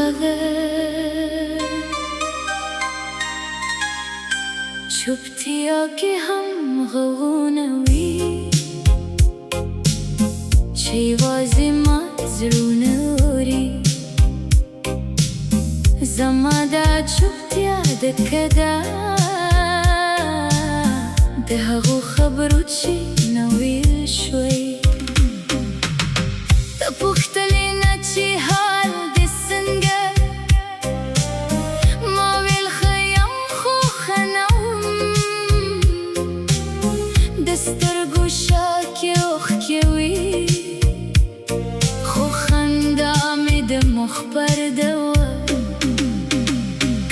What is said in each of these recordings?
अगर छुपतिया के हम गवूनवी çeyvazi mazrunuri zamada çuptiya dekada دهغو خبرو چی نویل شوی تا پختلینا چی حال دسنگه ما ویل خیم خو خنوم دسترگو شاکی اخ کیوی خو خندامی ده مخبر دوا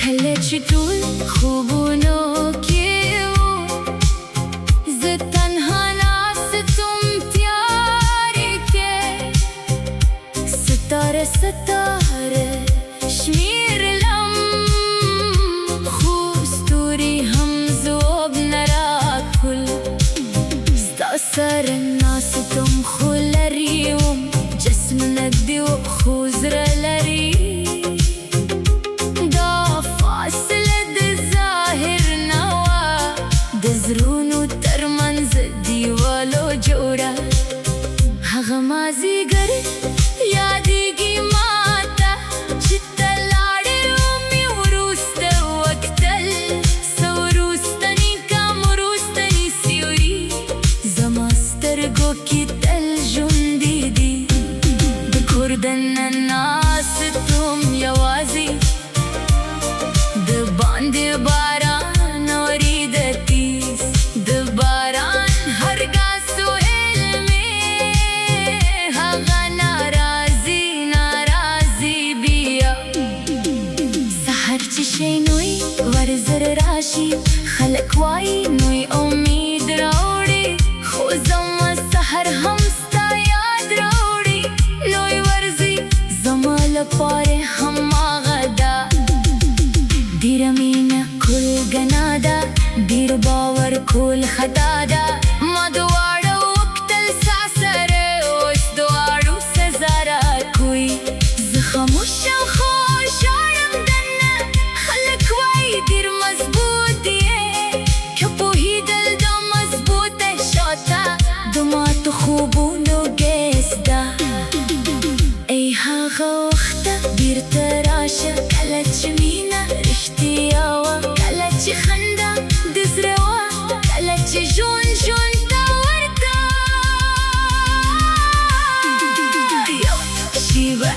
کله چی طول خوبونو ستاره شمیر لم خوستوری هم زوب نرا کل ستاسر الناس تم خولريوم جسم ندي وخوزر لري دا فاصلة دي ظاهر نوا دزرونو ترمنز ديوالو جورا هغمازي گري यादेगी माता चित्तलाडे रोमी उरुस्त वक्तल सवरुस्तनी कामुरुस्तनी सियोरी जमास्तर गो की तल जुंदी दी दुखुर्दन नास तुम यवाजी द बांदे बारान औरी दतीस द बारान हरगा सोहेल में हगाना شي نوي ورزر راشي خلق واي نوي امید راوړي خو زما سحر هم ستا یاد راوړي نوي ورزي زما لپاره هم غدا ډیر مینه کول ګناه ده ډیر باور کول خطا ده ما دواړه وکتل ساسره اوس دواړو سزا راکوي زه خاموشه خو ژاړم دیر مضبوط دیه که پوهیدل دا مضبوط شاته دما تو خوبونو گیسته ای هاغه وخته بیرته راشه کله چې مینه رښتیا وه کله چې خنده د زړه وه کله چې ژوند ته ورته یو شیبه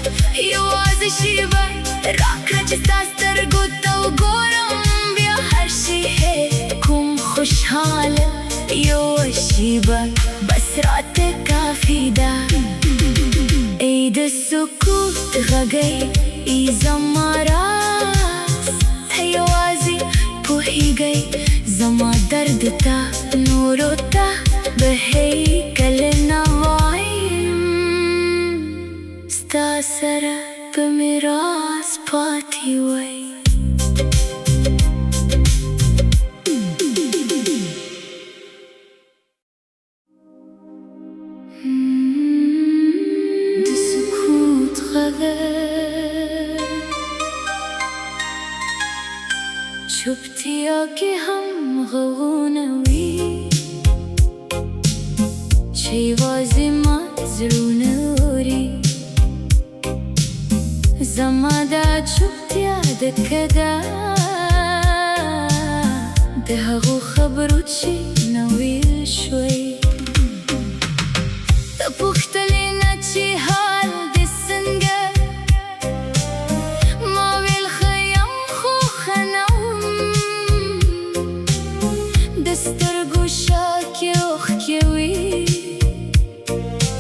یوازې شیبه راکړه چې ستا سترګو ته وګورم بیا هر شي هیر کوم خوشحاله یو شیبه بس راته کافي ده ای د سکوت غږی ای زما راز ته یوازې پوهیږئ زما درد ته نورو ته به کله نه وایم ستا سره په مې راز پاتې وی د سکوت غږ چوپتیا کې هم غږونه وي چې یوازې ما زړونه اوري زما دا چوپتیا دکدا د هغو خبرو چې نویل شوی تا پختلینا چې حال دې څنګه ما ویل خیم خو خنوم د سترګو شاکې اوښکې وي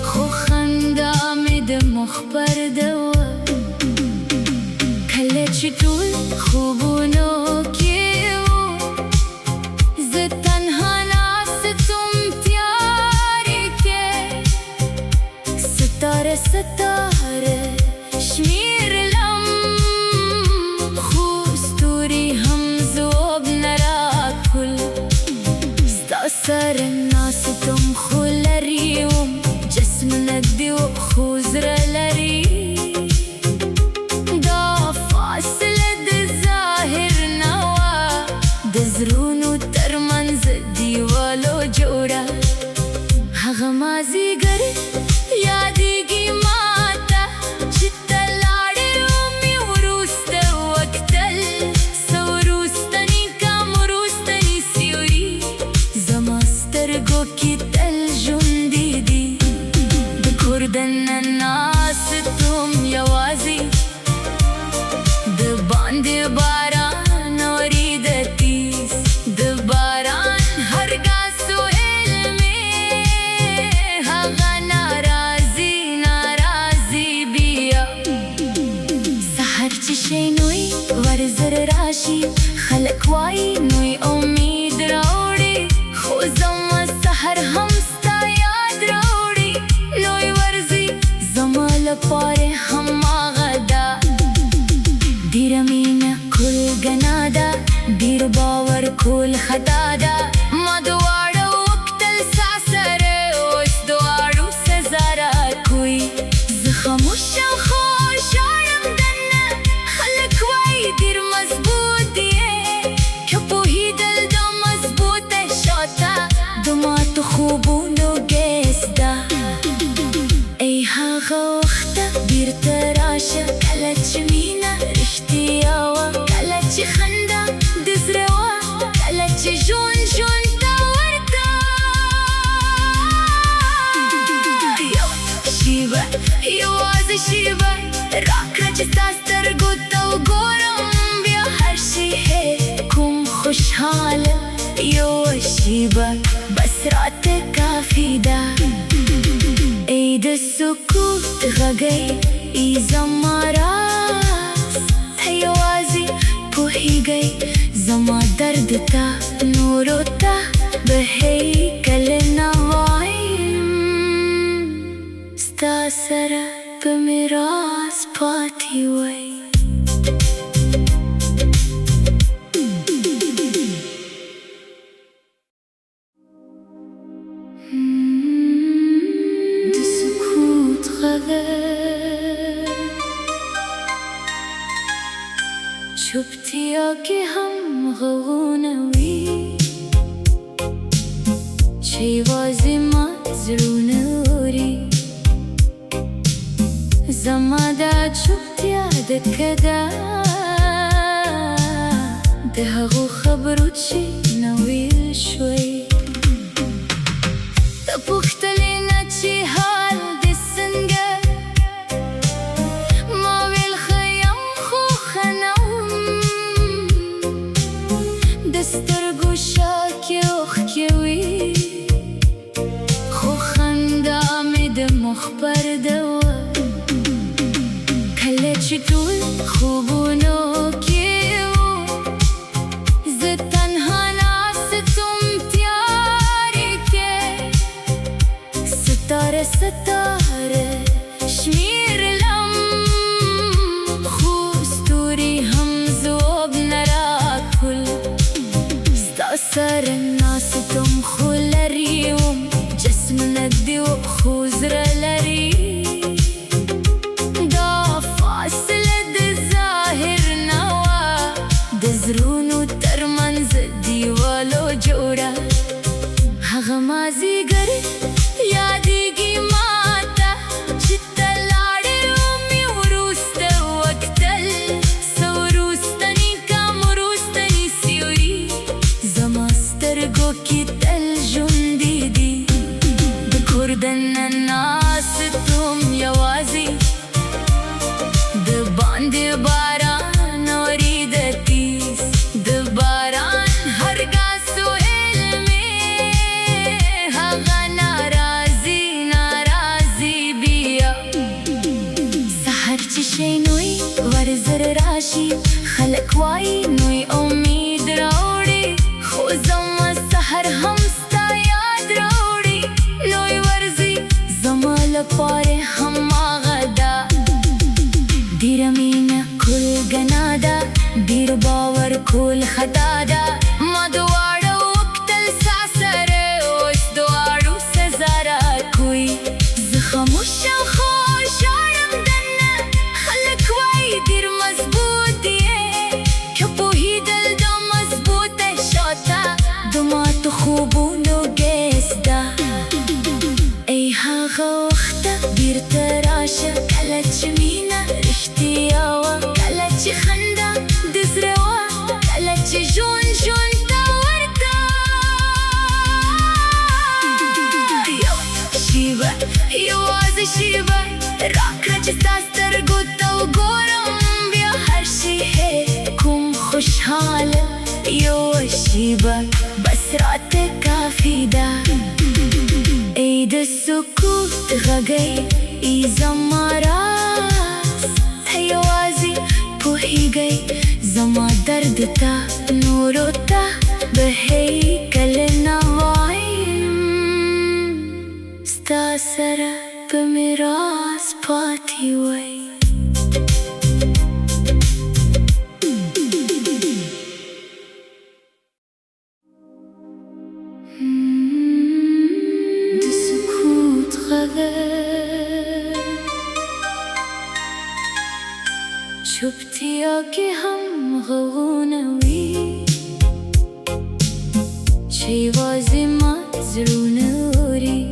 خو خندا مې د مخبر دوا کله چې ټول خوبونو کې وو زه تنها ناستم تیارې کې ستاره شمیر لم خوستوری هم زوب نرا کل ستا سره ناستم خو لريوم جسم ندي وخوزر لري دا هغه مازیګر یادېږي ماته چې ته لاړې ومې وروسته وکتل څه وروستني کم وروستني سیوري زما سترګو کې تل ژوندي دي د کور دننه ناست وم یوازې د باندې باران اورېده تیز د باران هر ګاز سوهل مې هغه ناراضي بیا سحر چې شي نوی ورزر راشي خلک وایي نوی امید راوړي خو زما سحر هم ستا یاد راوړي نوی ورځي زما لپاره هماغه ده ډېره مینه کول ګناه ده ډېر باور کول خطا ده ما دواړه وکتل ستا سره اوس دواړو سزا راکوي زه خاموشه خو ژاړم دننه خلک وایي ډېر مضبوط یې که پوهېدل دا مضبوطه شاته د ماتو خوبونو ګیس ده ای هغه وخته بیرته راشه کله چې مینه رښتیا وه کله چې خندا د زړه وه کله چې ژوند ته ورته یو شیبه یوازې شیبه راکړه چې ستا سترګو ته وګورم بیا هر شي هېر کوم خوشحاله یوه شیبه بس راته کافي ده ای د سکوت غږی ای زما راز ته یوازې پوهېږئ زما درد ته نورو ته به هیکله نه وایم ستا سره په میراث پاتې وی چوپتیا کې هم غږونه وي چې یوازې ما زړونه اوري زما دا چوپتیا دکه ده د هغو خبرو چې نه ویل شوی ته پوښتلې نه چې حال دې څنګه ما ویل ښه یم خو ښه نه د سترګو شا کې اوښکې وي خو خندا مې د مخ پرده وه کله چې ټول خوبونو کې وو زه تنها ناست وم تیارې کې ستاره ستاره شمیرلم خو ستوري هم ځواب نه راکول ستا سره ناست وم خو لرې وم جسمونه دې خو زړه لري دا فاصله د ظاهر نه وه د زړونو ترمنځ دیوالو جوړه هغه مازیګر یادېږي ماته چې ته لاړې ومې وروسته وکتل څه وروستني کم وروستني سیوري زما سترګو کې تل ژوندي دي د کور دننه ناست وم یوازې د باندې باران اورېده تیز د باران هر ګاز سوهل مې هغه ناراضي بیا سحر چې شي نوی ورزر راشي خلک وایي نوی امید راوړي خو زما سحر هم ستا یاد راوړي نوی ورځي زما لپاره هماغه ده ډېره مینه کول ګناه ده ډېر باور کول خطا ده ما دواړه وکتل ستا سره اوس دواړو سزا راکوي زه خاموشه خو ژاړم دننه خلک وایي ډېر مضبوط یې که پوهېدل دا مضبوطه شاته د ماتو خوبونو ګیس ده هغه وخته بیرته راشه کله چې مینه رښتیا وه کله چې خندا د زړه وه کله چې ژوند ته ورته یو شیبه یوازې شیبه راکړه چې ستا سترګو ته وګورم بیا هر شي کوم خوشحاله یوه شیبه بس راته کافي ده ای د سکوت غږی ای زما راز ته یوازې پوهیږئ زما درد ته نورو ته به هیکله نه وایم ستا سره به مې راز پاتې وی چوپتیا کې هم غوونه وي چې یوازې ما زړونه اوري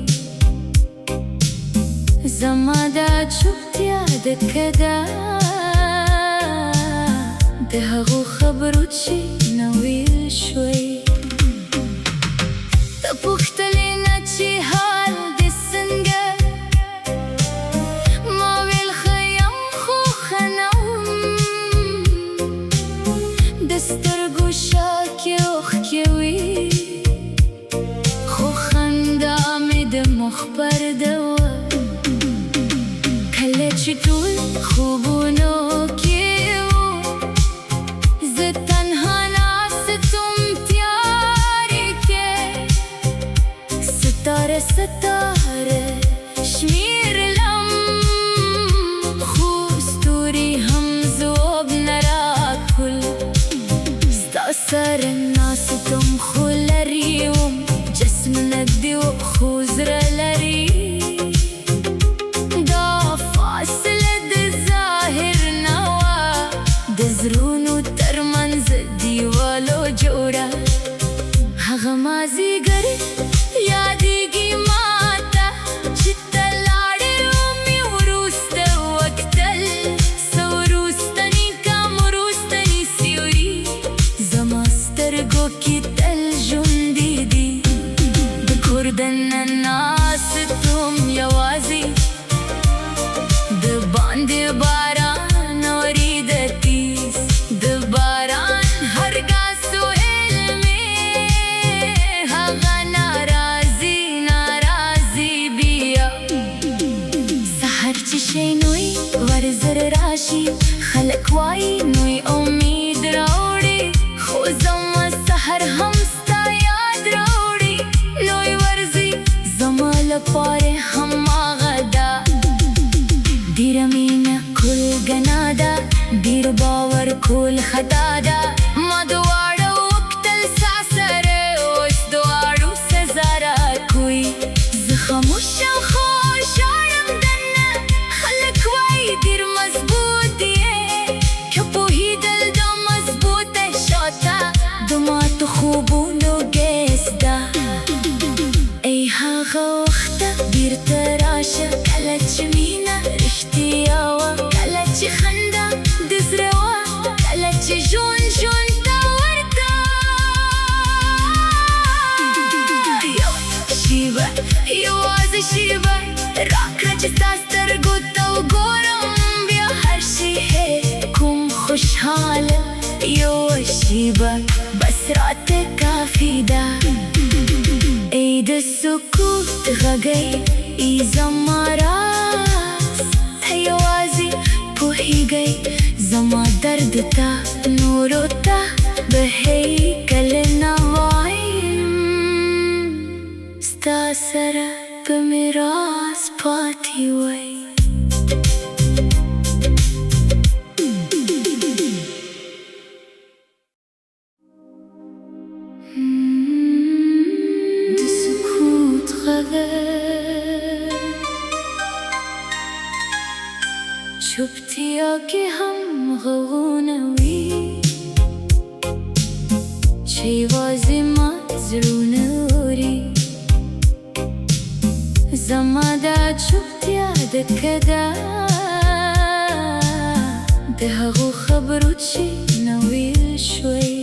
زما دا چوپتیا دکه ده د هغو خبرو چې نه ویل شوی ته پوښتلې نه چې حال دې څنګه سترګو شاکې اوښکې وي خو خندا مې د مخبر ده وه کله چې ټول خوبونو کې وو زه تنها ناستم تیارې کې ستاره ستاره شمیرلم خو ستوري هم ځواب نه راکړل سره ناستم خو لرې وم جسم نږدې و خو زړه لرې دا فاصله د ظاهر نه وه د زړونو ترمنځ دیوالو جوړه هغه مازدیګر یادېږي ماته چې ته لاړې ومې وروسته وکتل څه وروستني کم وروستني سیوري زما سترګو کې تل ژوندي دي د کور دننه ناستم یوازې د باندې باران اورېده تیز د باران هر ګاز سوهل مې هغه ناراضي بیا سحر چې شي نوی ورزر راشي خلک وایي نوی امید راوړي خو زما سحر هم ستا یاد راوړي لوی ورځي زما لپاره هماغه ده ډېره مینه کول ګناه ده ډېر باور کول خطا ده ما دواړه وکتل ستا سره اوس دواړو سزا راکوي زه خاموشه خو ژاړم دننه خلک وایي ډېر مضبوط یې که پوهېدل دا مضبوطه شاته د ماتو خوبونو ګیس ده ای هغه وخته بیرته راشه کله چې مینه رښتیا وه کله چې خندا د زړه وه کله چې ژوند ته ورته یو شیبه یوازې شیبه راکړه چې ستا سترګو ته وګورم بیا هر شي کوم خوشحاله یوه شیبه بس راته کافي ده ای د سکوت غږی ای زما راز ته یوازې پوهیږئ زما درد ته نورو ته به هیکله نه وایم ستا سره به مې راز پاتې وی چوپتیا کې هم غوونه وي چې یوازې ما زړونه اوري زما دا شفت يعدك كدا ده هغو خبروتشي نويل شوي